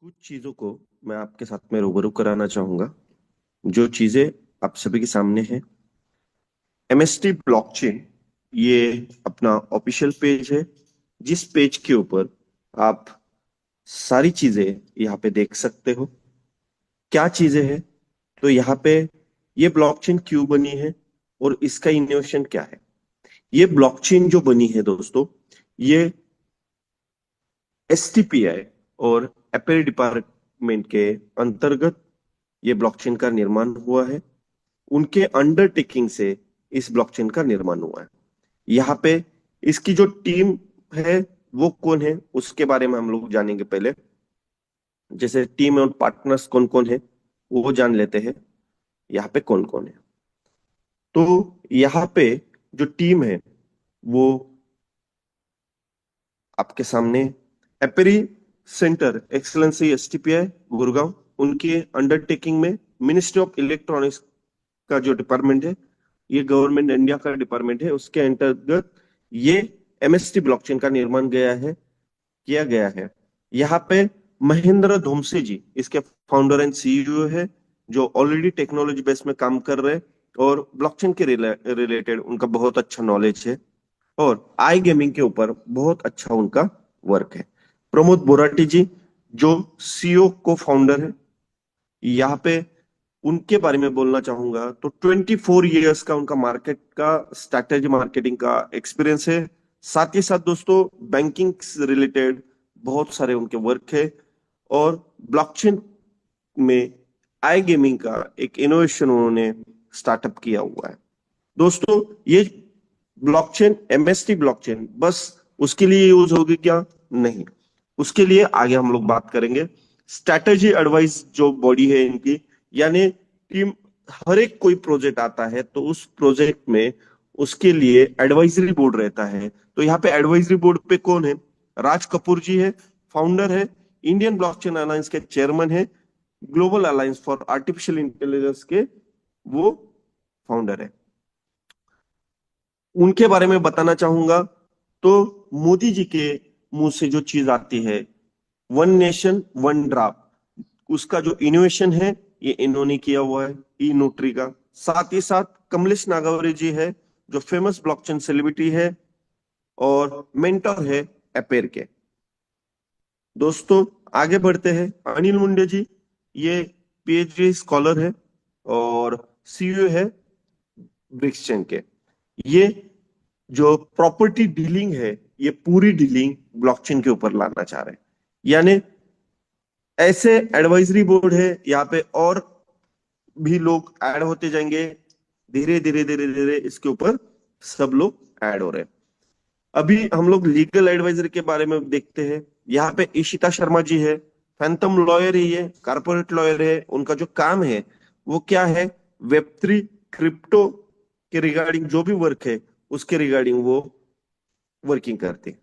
कुछ चीजों को मैं आपके साथ में रूबरू कराना चाहूंगा। जो चीजें आप सभी के सामने हैं। एमएसटी ब्लॉकचेन ये अपना ऑफिशियल पेज है, जिस पेज के ऊपर आप सारी चीजें यहाँ पे देख सकते हो। क्या चीजें हैं? तो यहाँ पे ये ब्लॉकचेन क्यों बनी है और इसका इनोवेशन क्या है। ये ब्लॉकचेन जो बनी है दोस्तों, ये एसटीपीआई और एपल डिपार्टमेंट के अंतर्गत ये ब्लॉकचेन का निर्माण हुआ है। उनके अंडरटेकिंग से इस ब्लॉकचेन का निर्माण हुआ है। यहाँ पे इसकी जो टीम है वो कौन है उसके बारे में हम लोग जानेंगे पहले। जैसे टीम और पार्टनर्स कौन कौन है वो जान लेते हैं। यहाँ पे कौन कौन है, तो यहाँ पे जो टीम है वो आपके सामने एपेरी सेंटर एक्सलेंसी एसटीपीआई गुड़गांव, उनके अंडरटेकिंग में मिनिस्ट्री ऑफ इलेक्ट्रॉनिक्स का जो डिपार्टमेंट है, ये गवर्नमेंट इंडिया का डिपार्टमेंट है, उसके अंतर्गत ये एमएसटी ब्लॉकचेन का निर्माण किया गया है। यहाँ पे महेंद्र धोमसे जी इसके फाउंडर एंड सीईओ है, जो ऑलरेडी टेक्नोलॉजी बेस में काम कर रहे हैं और ब्लॉकचेन के रिलेटेड उनका बहुत अच्छा नॉलेज है और आई गेमिंग के ऊपर बहुत अच्छा उनका वर्क है। प्रमोद बोराटी जी जो सीईओ को फाउंडर है, यहाँ पे उनके बारे में बोलना चाहूंगा तो 24 इयर्स का उनका मार्केट का स्ट्रैटेजी मार्केटिंग का एक्सपीरियंस है। साथ ही साथ दोस्तों बैंकिंग से रिलेटेड बहुत सारे उनके वर्क है और ब्लॉकचेन में आई गेमिंग का एक इनोवेशन उन्होंने स्टार्टअप किया हुआ है। दोस्तों ये ब्लॉकचेन एमएसटी ब्लॉकचेन बस उसके लिए यूज होगी क्या? नहीं, उसके लिए आगे हम लोग बात करेंगे। स्ट्रैटेजी एडवाइस जो बॉडी है इनकी, यानी टीम, हर एक कोई प्रोजेक्ट आता है तो उस प्रोजेक्ट में उसके लिए एडवाइजरी बोर्ड रहता है। तो यहाँ पे एडवाइजरी बोर्ड पे कौन है? राज कपूर जी है, फाउंडर है, इंडियन ब्लॉकचेन अलायंस के चेयरमैन है, global alliance for artificial intelligence के वो फाउंडर है। उनके बारे में बताना चाहूंगा तो मोदी जी के मुंह से जो चीज आती है, वन नेशन वन ड्राफ्ट, उसका जो इनोवेशन है ये इन्होंने किया हुआ है, ई नोटरी का। साथ ही साथ कमलेश नागावरे जी है, जो फेमस ब्लॉकचेन सेलिब्रिटी है और मेंटर है एपेर के। दोस्तों आगे बढ़ते हैं। अनिल मुंडे जी ये पीएचडी स्कॉलर है और सीईओ है ब्रिक्सचेन के। ये जो प्रॉपर्टी डीलिंग है, ये पूरी डीलिंग ब्लॉकचेन के ऊपर लाना चाह रहे हैं। यानी ऐसे एडवाइजरी बोर्ड है यहाँ पे और भी लोग ऐड होते जाएंगे। धीरे धीरे धीरे धीरे इसके ऊपर सब लोग ऐड हो रहे हैं। अभी हम लोग लीगल एडवाइजर के बारे में देखते हैं। यहाँ पे इशिता शर्मा जी है, फैंटम लॉयर है, ये कारपोरेट लॉयर है। उनका जो काम है वो क्या है? वेब 3 क्रिप्टो के रिगार्डिंग जो भी वर्क है उसके रिगार्डिंग वो वर्किंग करते हैं।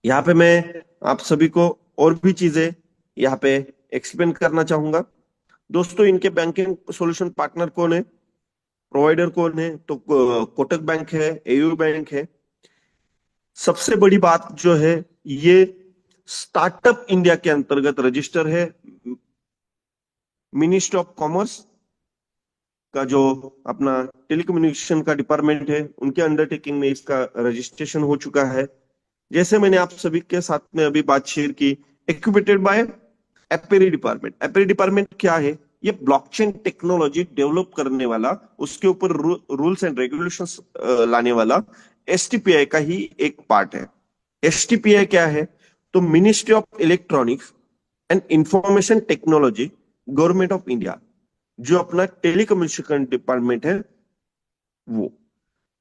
यहाँ पे मैं आप सभी को और भी चीजें यहाँ पे एक्सप्लेन करना चाहूंगा। दोस्तों इनके बैंकिंग सॉल्यूशन पार्टनर कौन है, प्रोवाइडर कौन है? तो कोटक बैंक है, एयू बैंक है। सबसे बड़ी बात जो है, ये स्टार्टअप इंडिया के अंतर्गत रजिस्टर है। मिनिस्ट्री ऑफ कॉमर्स का जो अपना टेलीकम्युनिकेशन का डिपार्टमेंट है, उनके अंडरटेकिंग में इसका रजिस्ट्रेशन हो चुका है। जैसे मैंने आप सभी के साथ में अभी बात शेयर की, इक्विपेटेड बाय एपेरी डिपार्टमेंट। एपेरी डिपार्टमेंट क्या है? ये ब्लॉकचेन टेक्नोलॉजी डेवलप करने वाला, उसके ऊपर रूल्स एंड रेगुलेशंस लाने वाला एसटीपीआई का ही एक पार्ट है। एसटीपीआई क्या है? तो ministry of electronics and information technology, government of India, जो अपना टेलीकम्युनिकेशन डिपार्टमेंट है वो।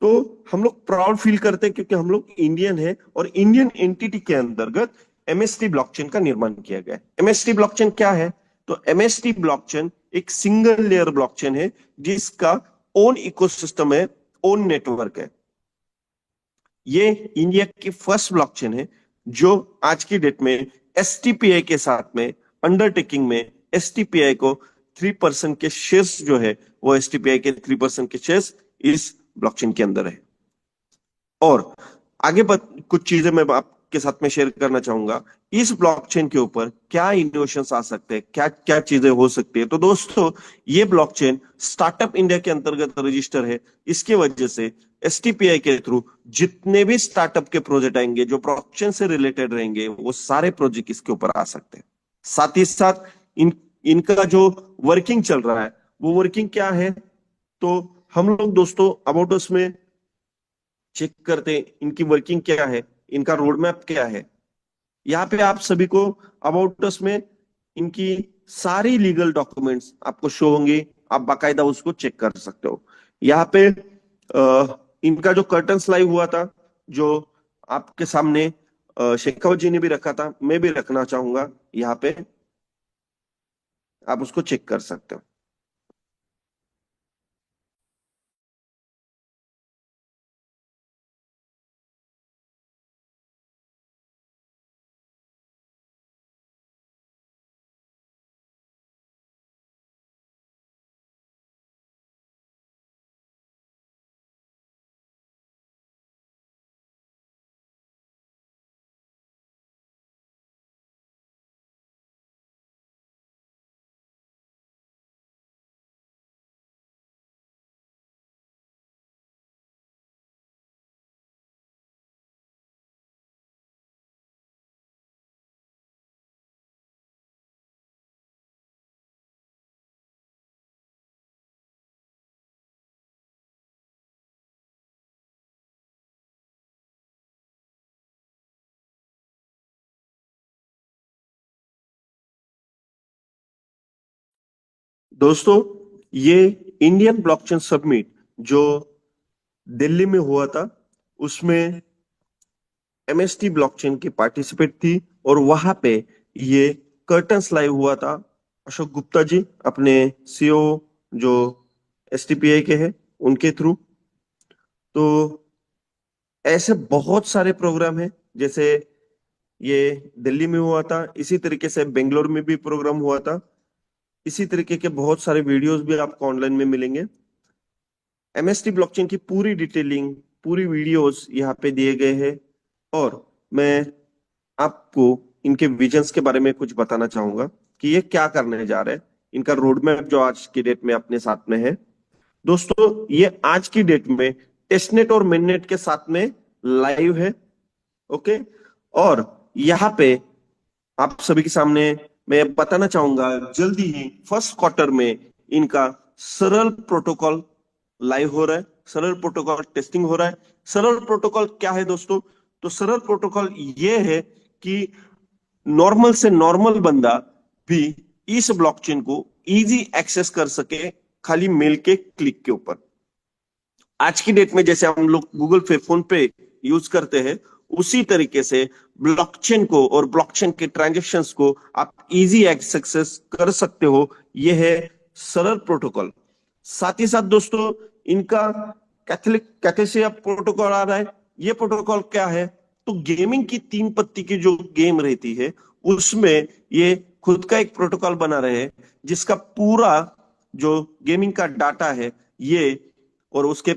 तो हम लोग प्राउड फील करते हैं क्योंकि हम लोग इंडियन है और इंडियन एंटिटी के अंतर्गत एमएसटी ब्लॉकचेन का निर्माण किया गया है। एमएसटी ब्लॉकचेन क्या है? तो एमएसटी ब्लॉकचेन एक सिंगल लेयर ब्लॉकचेन है जिसका ओन इकोसिस्टम है, ओन नेटवर्क है। ये इंडिया की फर्स्ट ब्लॉकचेन है जो आज की डेट में एसटीपीआई के साथ में अंडरटेकिंग में एसटीपीआई को 3% के शेयर्स जो है वो एसटीपीआई के 3% के शेयर्स इस ब्लॉकचेन के अंदर है। और आगे कुछ चीजें मैं आप आपके साथ में शेयर करना चाहूंगा इस ब्लॉकचेन के ऊपर क्या इनोवेशंस आ सकते हैं, क्या क्या चीजें हो सकती है। तो दोस्तों, ये ब्लॉकचेन स्टार्टअप इंडिया के अंतर्गत रजिस्टर है। इसके वजह से एसटीपीआई के थ्रू जितने भी स्टार्टअप के प्रोजेक्ट आएंगे जो ब्लॉकचेन से रिलेटेड रहेंगे, वो सारे प्रोजेक्ट इसके ऊपर आ सकते हैं। साथ ही साथ इनका जो वर्किंग चल रहा है, वो वर्किंग क्या है, तो हम लोग दोस्तों अबाउट अस में चेक करते हैं इनकी वर्किंग क्या है, इनका रोड मैप क्या है। यहाँ पे आप सभी को अबाउट अस में इनकी सारी लीगल डॉक्यूमेंट्स आपको शो होंगे, आप बाकायदा उसको चेक कर सकते हो। यहाँ पे इनका जो कर्टन्स लाइव हुआ था, जो आपके सामने शेखावत जी ने भी रखा था, मैं भी रखना चाहूंगा, यहाँ पे आप उसको चेक कर सकते हो। दोस्तों, ये इंडियन ब्लॉकचेन समिट जो दिल्ली में हुआ था, उसमें एमएसटी ब्लॉकचेन की पार्टिसिपेट थी, और वहां पे ये कर्टन्स लाइव हुआ था अशोक गुप्ता जी, अपने सीईओ जो एसटीपीआई के हैं, उनके थ्रू। तो ऐसे बहुत सारे प्रोग्राम हैं, जैसे ये दिल्ली में हुआ था, इसी तरीके से बेंगलोर में भी प्रोग्राम हुआ था। इसी तरीके के बहुत सारे वीडियोस भी आपको ऑनलाइन में मिलेंगे। एमएसटी ब्लॉकचेन की पूरी डिटेलिंग, पूरी वीडियोस यहाँ पे दिए गए हैं। और मैं आपको इनके विजन्स के बारे में कुछ बताना चाहूंगा कि ये क्या करने जा रहे हैं। इनका रोड मैप जो आज की डेट में अपने साथ में है दोस्तों, ये आज की डेट में टेस्टनेट और मेननेट के साथ में लाइव है। ओके, और यहाँ पे आप सभी के सामने मैं बताना चाहूंगा, जल्दी ही फर्स्ट क्वार्टर में इनका सरल प्रोटोकॉल लाइव हो रहा है, सरल प्रोटोकॉल टेस्टिंग हो रहा है। सरल प्रोटोकॉल क्या है दोस्तों? तो सरल प्रोटोकॉल ये है कि नॉर्मल से नॉर्मल बंदा भी इस ब्लॉकचेन को इजी एक्सेस कर सके, खाली मेल के क्लिक के ऊपर। आज की डेट में जैसे हम लोग गूगल पे, फोन पे यूज करते हैं, उसी तरीके से ब्लॉकचेन को और ब्लॉकचेन के ट्रांजेक्शन्स को आप इजी एक्सेस कर सकते हो। यह है सरल प्रोटोकॉल। साथ ही साथ दोस्तों, इनका कैथलिक कैथेसिया प्रोटोकॉल आ रहा है। ये प्रोटोकॉल क्या है? तो गेमिंग की 3 पत्ती की जो गेम रहती है, उसमें ये खुद का एक प्रोटोकॉल बना रहे हैं, जिसका पूरा जो गेमिंग का डाटा है, ये और उसके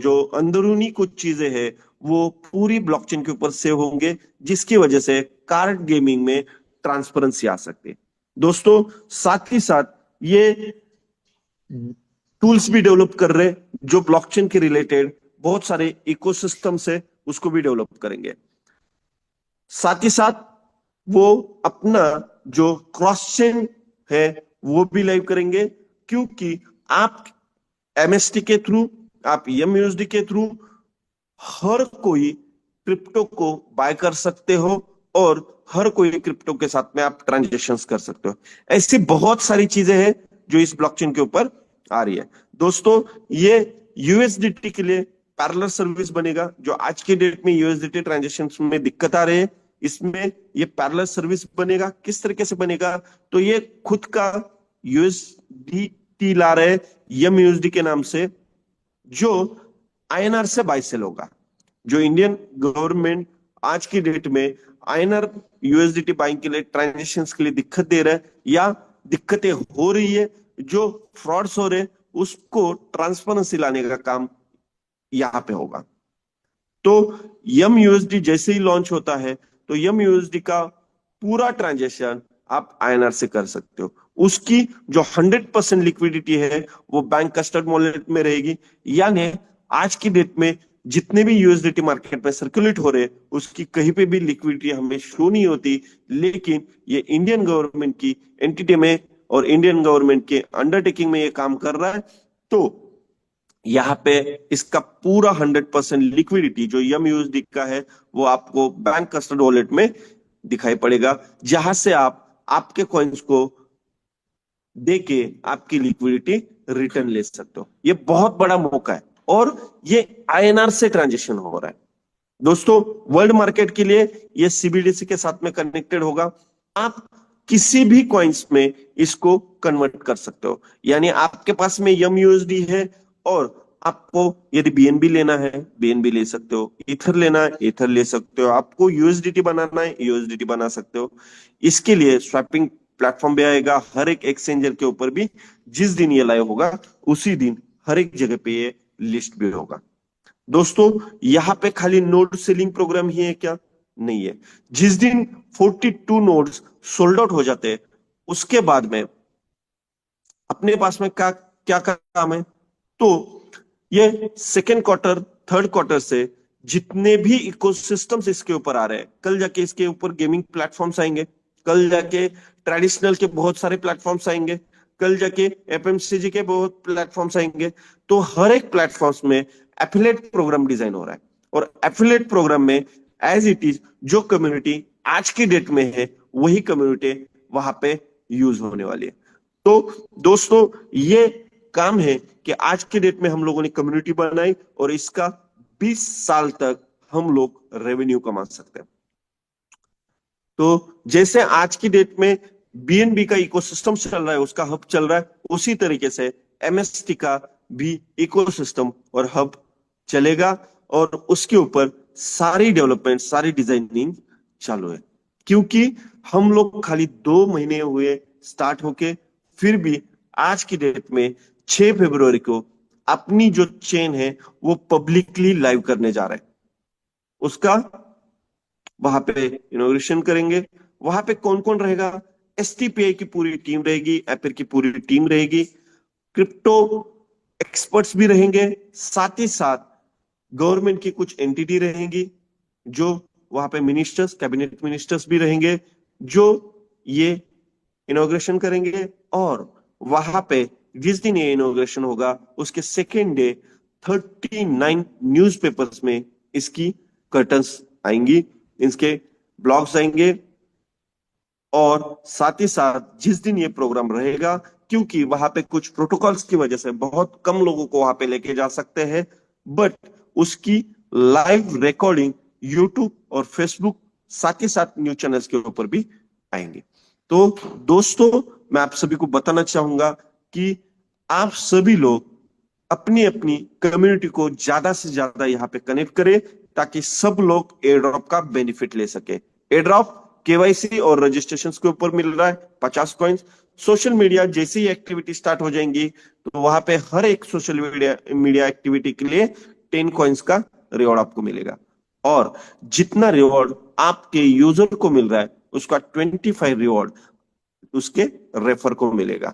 जो अंदरूनी कुछ चीजें हैं, वो पूरी ब्लॉकचेन के ऊपर सेव होंगे, जिसकी वजह से कार्ड गेमिंग में ट्रांसपेरेंसी आ सकती है। दोस्तों, साथ ही साथ ये टूल्स भी डेवलप कर रहे हैं, जो ब्लॉकचेन के रिलेटेड बहुत सारे इकोसिस्टम से उसको भी डेवलप करेंगे। साथ ही साथ वो अपना जो क्रॉस चेन है, वो भी लाइव करेंगे, क्योंकि आप एमएसटी के थ्रू, आप एमयूएसडी के थ्रू हर कोई क्रिप्टो को बाय कर सकते हो, और हर कोई क्रिप्टो के साथ में आप ट्रांजेक्शन्स कर सकते हो। ऐसी बहुत सारी चीजें हैं जो इस ब्लॉकचेन के ऊपर आ रही है। दोस्तों, ये यूएसडीटी के लिए पैरेलल सर्विस बनेगा। जो आज की डेट में यूएसडीटी ट्रांजेक्शन्स में दिक्कत आ रही है, इसमें ये पैरेलल सर्विस बनेगा। किस तरीके से बनेगा? तो ये खुद का यूएसडीटी ला रहे एमयूएसडी के नाम से, जो आईएनआर से बाय सेल होगा। जो इंडियन गवर्नमेंट आज की डेट में आईएनआर यूएसडीटी बाइंग के लिए, ट्रांजेक्शन्स के लिए दिक्कत दे रहा है, या दिक्कतें हो रही है, जो फ्रॉड्स हो रहे हैं, उसको ट्रांसपेरेंसी लाने का काम यहां पे होगा। तो यम यूएसडी जैसे ही लॉन्च होता है तो यम यूएसडी का पूरा ट्रांजेक्शन आप आईएनआर से कर सकते हो। उसकी जो 100% लिक्विडिटी है वो बैंक कस्टर्ड वॉलेट में रहेगी। यानी आज की डेट में जितने भी यूएसडीटी मार्केट में सर्कुलेट हो रहे हैं उसकी कहीं पे भी लिक्विडिटी हमें शो नहीं होती, लेकिन ये इंडियन गवर्नमेंट की एंटिटी में और इंडियन गवर्नमेंट के अंडरटेकिंग में ये काम कर रहा है। तो यहाँ पे इसका पूरा 100% लिक्विडिटी जो यम यूएसडी का है वो आपको बैंक कस्टर्ड वॉलेट में दिखाई पड़ेगा, जहां से आप आपके कॉइन्स को देके आपकी लिक्विडिटी रिटर्न ले सकते हो। ये बहुत बड़ा मौका है और ये आईएनआर से ट्रांजेक्शन हो रहा है दोस्तों। वर्ल्ड मार्केट के लिए ये सीबीडीसी के साथ में कनेक्टेड होगा। आप किसी भी कॉइन्स में इसको कन्वर्ट कर सकते हो। यानी आपके पास में यम यूएसडी है और आपको यदि बीएनबी लेना है बीएनबी ले सकते हो, ईथर लेना है ईथर ले सकते हो, आपको यूएसडीटी बनाना है यूएसडीटी बना सकते हो। इसके लिए स्वैपिंग प्लेटफॉर्म भी आएगा हर एक एक्सचेंजर के ऊपर भी। जिस दिन ये लाइव होगा उसी दिन हर एक जगह पे ये लिस्ट भी होगा। दोस्तों यहां पे खाली नोड सेलिंग प्रोग्राम ही है क्या? नहीं है। जिस दिन 42 नोड्स सोल्ड आउट हो जाते हैं उसके बाद में अपने पास में क्या क्या काम है? तो ये सेकेंड क्वार्टर थर्ड क्वार्टर से जितने भी इकोसिस्टम्स इसके ऊपर आ रहे हैं, कल जाके इसके ऊपर गेमिंग प्लेटफॉर्म्स आएंगे, कल जाके ट्रेडिशनल के बहुत सारे प्लेटफॉर्म्स आएंगे, कल जाके एफएमसीजी के बहुत प्लेटफॉर्म्स आएंगे। तो हर एक प्लेटफॉर्म्स में एफिलेट प्रोग्राम डिजाइन हो रहा है और एफिलेट प्रोग्राम में एज इट इज जो कम्युनिटी आज की डेट में है वही कम्युनिटी वहां पे यूज होने वाली है। तो दोस्तों ये काम है कि आज के डेट में हम लोगों ने कम्युनिटी बनाई और इसका 20 साल तक हम लोग रेवेन्यू कमा सकते हैं। तो जैसे आज की डेट में बीएनबी का इकोसिस्टम चल रहा है, उसका हब चल रहा है, उसी तरीके से एमएसटी का भी इकोसिस्टम और हब चलेगा और उसके ऊपर सारी डेवलपमेंट सारी डिजाइनिंग चालू है। क्योंकि हम लोग खाली 2 महीने हुए स्टार्ट होके, फिर भी आज की डेट में 6 फरवरी को अपनी जो चेन है वो पब्लिकली लाइव करने जा रहे हैं। उसका वहां पे इनोग्रेशन करेंगे। वहां पे कौन कौन रहेगा? एसटीपीआई की पूरी टीम रहेगी, एपिर की पूरी टीम रहेगी, क्रिप्टो एक्सपर्ट्स भी रहेंगे, साथ ही साथ गवर्नमेंट की कुछ एंटिटी रहेंगी, जो वहां पे मिनिस्टर्स कैबिनेट मिनिस्टर्स भी रहेंगे जो ये इनोग्रेशन करेंगे। और वहां पे जिस दिन ये इनोग्रेशन होगा उसके सेकेंड डे 39 न्यूज़पेपर्स में इसकी कर्टन्स आएंगी, इसके ब्लॉग्स आएंगे। और साथ ही साथ जिस दिन ये प्रोग्राम रहेगा, क्योंकि वहां पे कुछ प्रोटोकॉल्स की वजह से बहुत कम लोगों को वहां पे लेके जा सकते हैं, बट उसकी लाइव रिकॉर्डिंग यूट्यूब और फेसबुक साथ ही साथ न्यूज चैनल्स के ऊपर भी आएंगे। तो दोस्तों मैं आप सभी को बताना चाहूंगा कि आप सभी लोग अपनी अपनी कम्युनिटी को ज्यादा से ज्यादा यहाँ पे कनेक्ट करें ताकि सब लोग एयर ड्रॉप का बेनिफिट ले सके। एयर ड्रॉप केवाईसी और रजिस्ट्रेशन के ऊपर मिल रहा है 50 कॉइन्स। सोशल मीडिया जैसे ही एक्टिविटी स्टार्ट हो जाएंगी तो वहां पे हर एक सोशल मीडिया एक्टिविटी के लिए 10 कॉइन्स का रिवॉर्ड आपको मिलेगा। और जितना रिवॉर्ड आपके यूजर को मिल रहा है उसका 25 रिवॉर्ड उसके रेफर को मिलेगा।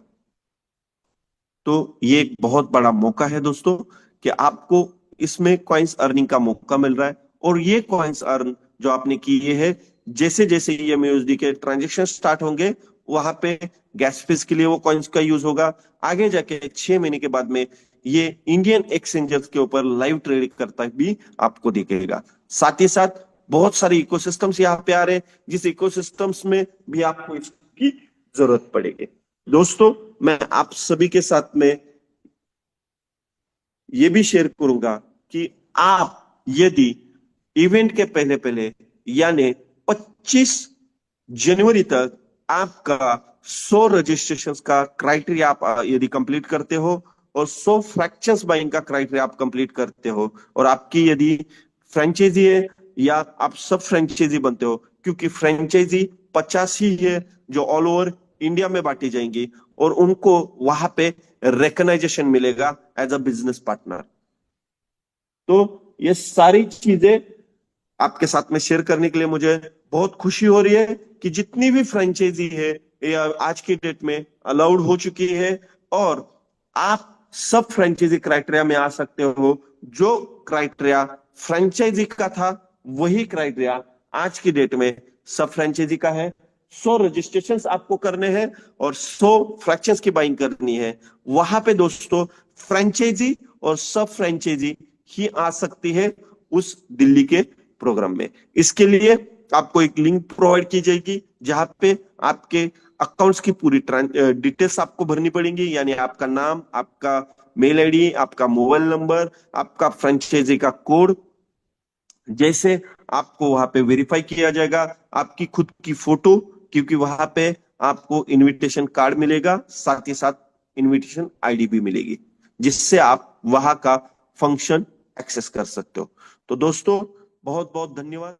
तो ये एक बहुत बड़ा मौका है दोस्तों कि आपको इसमें कॉइन्स अर्निंग का मौका मिल रहा है। और ये कॉइन्स अर्न जो आपने किए हैं, जैसे जैसे ये एमयूएसडी के ट्रांजेक्शन स्टार्ट होंगे वहां पे गैस फीस के लिए वो कॉइन्स का यूज होगा। आगे जाके 6 महीने के बाद में ये इंडियन एक्सचेंजेस के ऊपर लाइव ट्रेडिंग करता भी आपको दिखेगा। साथ ही साथ बहुत सारे इकोसिस्टम्स यहाँ पे आ रहे हैं जिस इकोसिस्टम्स में भी आपको इसकी जरूरत पड़ेगी। दोस्तों मैं आप सभी के साथ में ये भी शेयर करूंगा कि आप यदि इवेंट के पहले पहले यानी 25 जनवरी तक आपका 100 रजिस्ट्रेशन का क्राइटेरिया आप यदि कंप्लीट करते हो और 100 फ्रैक्शंस बाइंग का क्राइटेरिया आप कंप्लीट करते हो और आपकी यदि फ्रेंचाइजी है या आप सब फ्रेंचाइजी बनते हो, क्योंकि फ्रेंचाइजी 50 ही है जो ऑल ओवर इंडिया में बांटी जाएंगी और उनको वहां पे रिकग्नाइजेशन मिलेगा एज अ बिजनेस पार्टनर। तो ये सारी चीजें आपके साथ में शेयर करने के लिए मुझे बहुत खुशी हो रही है कि जितनी भी फ्रेंचाइजी है ये आज की डेट में अलाउड हो चुकी है, और आप सब फ्रेंचाइजी क्राइटेरिया में आ सकते हो। जो क्राइटेरिया फ्रेंचाइजी का था वही क्राइटेरिया आज की डेट में सब फ्रेंचाइजी का है। 100 रजिस्ट्रेशन आपको करने हैं और 100 फ्रैक्शंस की बाइंग करनी है। वहां पे दोस्तों फ्रेंचाइजी और सब फ्रेंचाइजी ही आ सकती है उस दिल्ली के प्रोग्राम में। इसके लिए आपको एक लिंक प्रोवाइड की जाएगी जहां पे आपके अकाउंट्स की पूरी डिटेल्स आपको भरनी पड़ेंगी, यानी आपका नाम, आपका मेल आईडी, आपका मोबाइल नंबर, आपका फ्रेंचाइजी का कोड। जैसे आपको वहां पे वेरीफाई किया जाएगा, आपकी खुद की फोटो, क्योंकि वहां पे आपको इनविटेशन कार्ड मिलेगा, साथ ही साथ इनविटेशन आईडी भी मिलेगी, जिससे आप वहां का फंक्शन एक्सेस कर सकते हो। तो दोस्तों बहुत बहुत धन्यवाद।